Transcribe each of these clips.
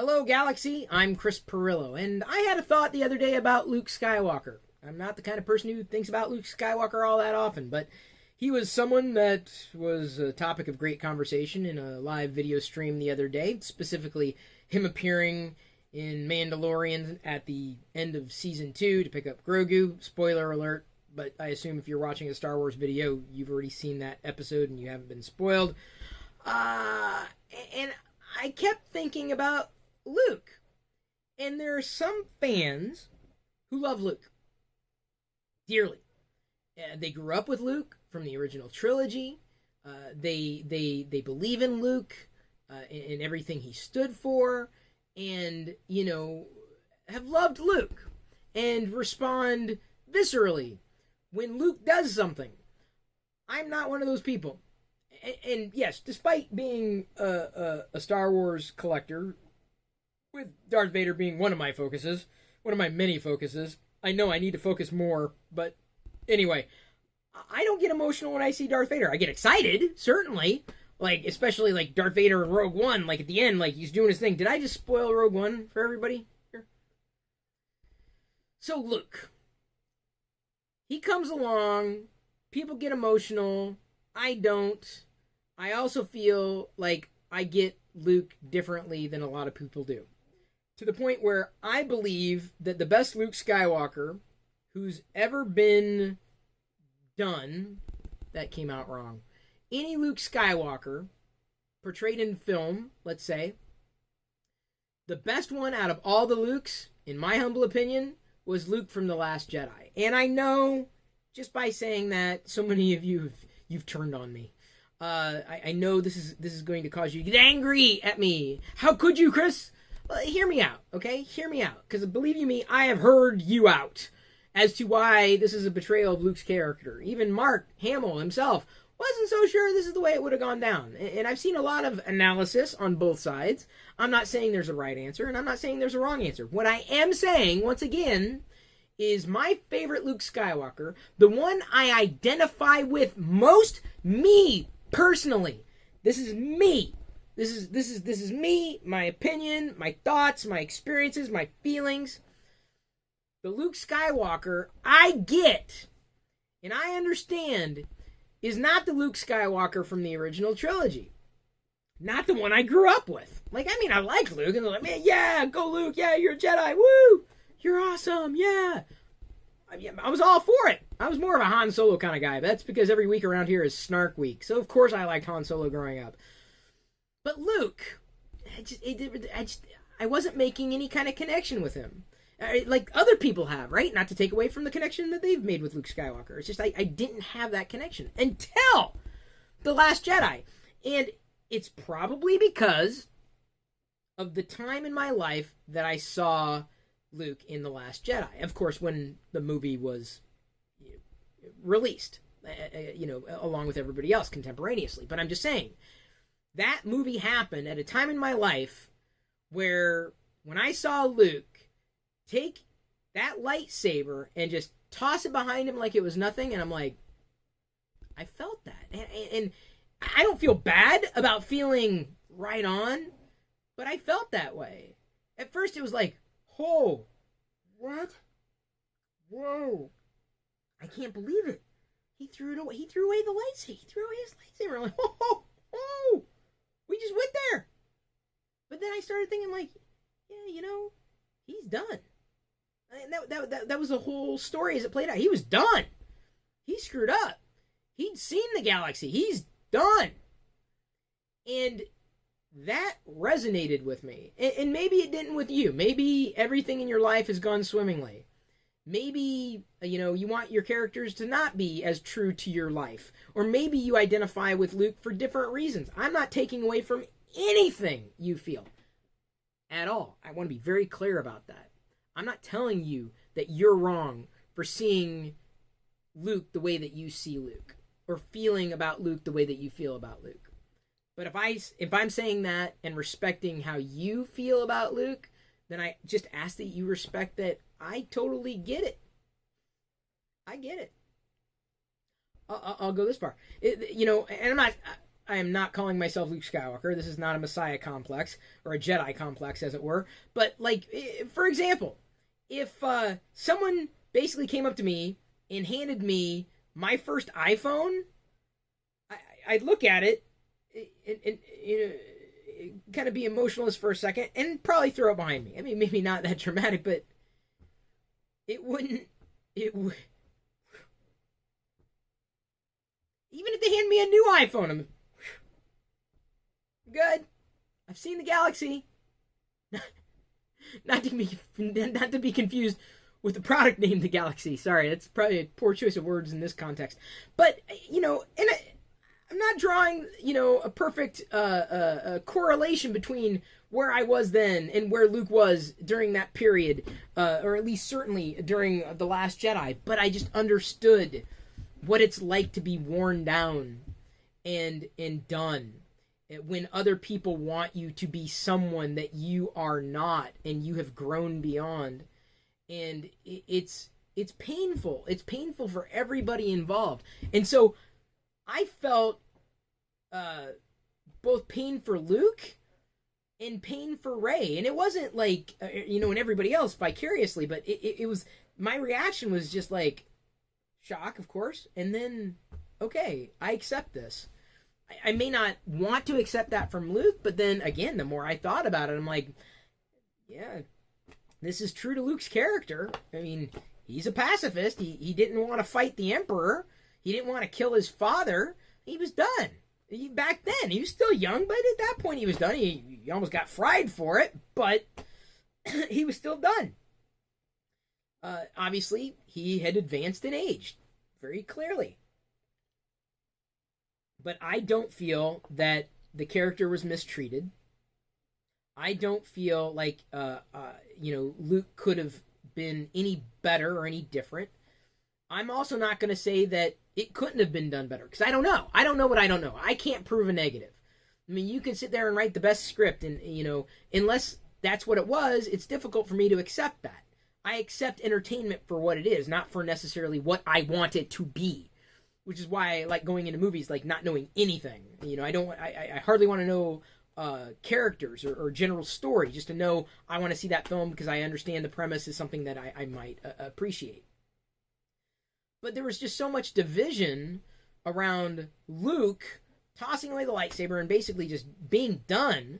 Hello, Galaxy. I'm Chris Pirillo, and I had a thought the other day about Luke Skywalker. I'm not the kind of person who thinks about Luke Skywalker all that often, but he was someone that was a topic of great conversation in a live video stream the other day, specifically him appearing in Mandalorian at the end of Season 2 to pick up Grogu. Spoiler alert, but I assume if you're watching a Star Wars video, you've already seen that episode and you haven't been spoiled. And I kept thinking about Luke. And there are some fans who love Luke dearly. They grew up with Luke from the original trilogy. They believe in Luke in everything he stood for, and have loved Luke and respond viscerally when Luke does something. I'm not one of those people. And yes, despite being a Star Wars collector, with Darth Vader being one of my focuses, one of my many focuses, I know I need to focus more, but anyway, I don't get emotional when I see Darth Vader. I get excited, certainly, especially Darth Vader in Rogue One, at the end, he's doing his thing. Did I just spoil Rogue One for everybody here? So Luke, he comes along, people get emotional, I don't. I also feel like I get Luke differently than a lot of people do. To the point where I believe that the best Luke Skywalker who's ever been done, that came out wrong, any Luke Skywalker portrayed in film, let's say, the best one out of all the Lukes, in my humble opinion, was Luke from The Last Jedi. And I know, just by saying that, so many of you've turned on me. I know this is going to cause you to get angry at me. How could you, Chris? Well, hear me out, okay? Hear me out. Because believe you me, I have heard you out as to why this is a betrayal of Luke's character. Even Mark Hamill himself wasn't so sure this is the way it would have gone down. And I've seen a lot of analysis on both sides. I'm not saying there's a right answer, and I'm not saying there's a wrong answer. What I am saying, once again, is my favorite Luke Skywalker, the one I identify with most, me personally. This is me. This is me, my opinion, my thoughts, my experiences, my feelings. The Luke Skywalker I get and I understand is not the Luke Skywalker from the original trilogy. Not the one I grew up with. I like Luke, and they're like, man, yeah, go Luke, yeah, you're a Jedi, woo, you're awesome, yeah. I was all for it. I was more of a Han Solo kind of guy, but that's because every week around here is Snark Week. So, of course, I liked Han Solo growing up. But Luke, I wasn't making any kind of connection with him. Like other people have, right? Not to take away from the connection that they've made with Luke Skywalker. It's just I didn't have that connection until The Last Jedi. And it's probably because of the time in my life that I saw Luke in The Last Jedi. Of course, when the movie was released, along with everybody else contemporaneously. But I'm just saying, that movie happened at a time in my life where when I saw Luke take that lightsaber and just toss it behind him like it was nothing, and I'm like, I felt that. And I don't feel bad about feeling right on, but I felt that way. At first it was like, oh, what? Whoa. I can't believe it. He threw it away. He threw away the lightsaber. He threw away his lightsaber. I'm like, oh. We just went there. But then I started thinking, yeah, he's done. And that was the whole story as it played out. He was done. He screwed up. He'd seen the galaxy. He's done. And that resonated with me. And maybe it didn't with you. Maybe everything in your life has gone swimmingly. Maybe, you want your characters to not be as true to your life. Or maybe you identify with Luke for different reasons. I'm not taking away from anything you feel at all. I want to be very clear about that. I'm not telling you that you're wrong for seeing Luke the way that you see Luke. Or feeling about Luke the way that you feel about Luke. But if I'm saying that and respecting how you feel about Luke, then I just ask that you respect that I totally get it. I get it. I'll go this far. And I am not calling myself Luke Skywalker. This is not a Messiah complex, or a Jedi complex, as it were. But, like, for example, if someone basically came up to me and handed me my first iPhone, I'd look at it and you know, kind of be emotionless for a second and probably throw it behind me. I mean, maybe not that dramatic, but it wouldn't... Even if they hand me a new iPhone, I'm good. I've seen the galaxy. Not to be confused with the product name, the Galaxy. Sorry, that's probably a poor choice of words in this context. But, you know, and I'm not drawing, you know, a perfect correlation between where I was then and where Luke was during that period, or at least certainly during The Last Jedi. But I just understood what it's like to be worn down and done when other people want you to be someone that you are not and you have grown beyond. And it's painful. It's painful for everybody involved. And so I felt both pain for Luke and pain for Rey. And it wasn't like, you know, and everybody else vicariously, but it was, my reaction was just like shock, of course. And then, okay, I accept this. I may not want to accept that from Luke, but then again, the more I thought about it, I'm like, yeah, this is true to Luke's character. I mean, he's a pacifist. He didn't want to fight the Emperor. He didn't want to kill his father. He was done. Back then, he was still young, but at that point he was done. He almost got fried for it, but he was still done. Obviously, he had advanced in age, very clearly. But I don't feel that the character was mistreated. I don't feel like, you know, Luke could have been any better or any different. I'm also not going to say that it couldn't have been done better, because I don't know. I don't know what I don't know. I can't prove a negative. I mean, you can sit there and write the best script, and, you know, unless that's what it was, it's difficult for me to accept that. I accept entertainment for what it is, not for necessarily what I want it to be, which is why I like going into movies, like not knowing anything. You know, I hardly want to know characters or general story, just to know I want to see that film because I understand the premise is something that I might appreciate. But there was just so much division around Luke tossing away the lightsaber and basically just being done,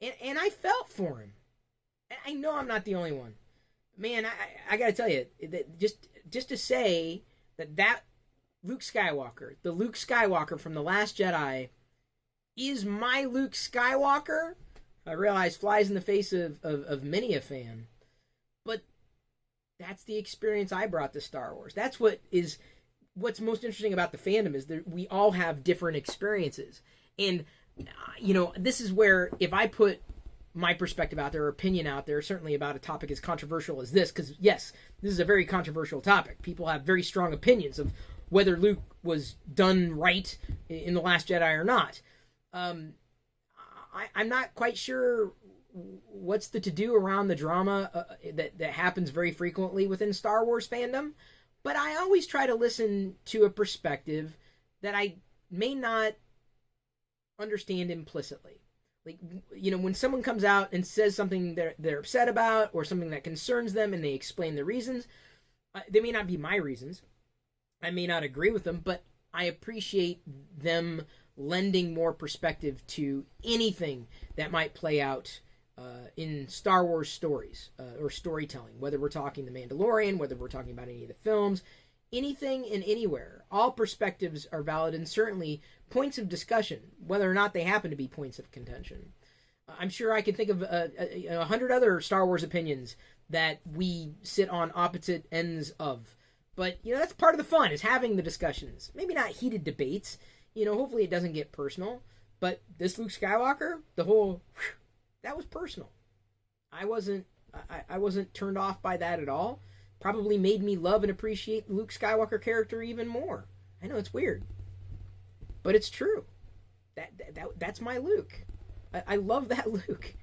and I felt for him. I know I'm not the only one. Man, I gotta tell you, that just to say that Luke Skywalker, the Luke Skywalker from The Last Jedi, is my Luke Skywalker, I realize flies in the face of many a fan. But that's the experience I brought to Star Wars. That's what's most interesting about the fandom, is that we all have different experiences. And, you know, this is where, if I put my perspective out there, or opinion out there, certainly about a topic as controversial as this, because, yes, this is a very controversial topic. People have very strong opinions of whether Luke was done right in The Last Jedi or not. I'm not quite sure what's the to-do around the drama that happens very frequently within Star Wars fandom, but I always try to listen to a perspective that I may not understand implicitly. Like, you know, when someone comes out and says something they're upset about, or something that concerns them, and they explain the reasons, they may not be my reasons. I may not agree with them, but I appreciate them lending more perspective to anything that might play out in Star Wars stories or storytelling, whether we're talking The Mandalorian, whether we're talking about any of the films, anything and anywhere. All perspectives are valid, and certainly points of discussion, whether or not they happen to be points of contention. I'm sure I can think of 100 other Star Wars opinions that we sit on opposite ends of. But, you know, that's part of the fun, is having the discussions. Maybe not heated debates. You know, hopefully it doesn't get personal. But this Luke Skywalker, that was personal. I wasn't turned off by that at all. Probably made me love and appreciate the Luke Skywalker character even more. I know it's weird, but it's true. That's my Luke. I love that Luke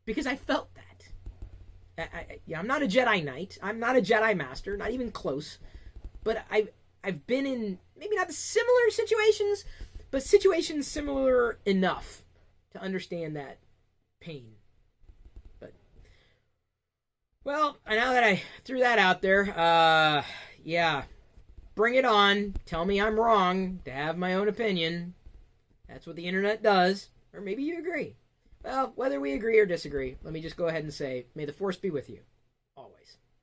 because I felt that. I'm not a Jedi Knight. I'm not a Jedi Master, not even close. But I've been in maybe not the similar situations, but situations similar enough to understand that pain. But, well, now that I threw that out there, yeah, bring it on. Tell me I'm wrong to have my own opinion. That's what the internet does. Or maybe you agree. Well, whether we agree or disagree, let me just go ahead and say, may the force be with you.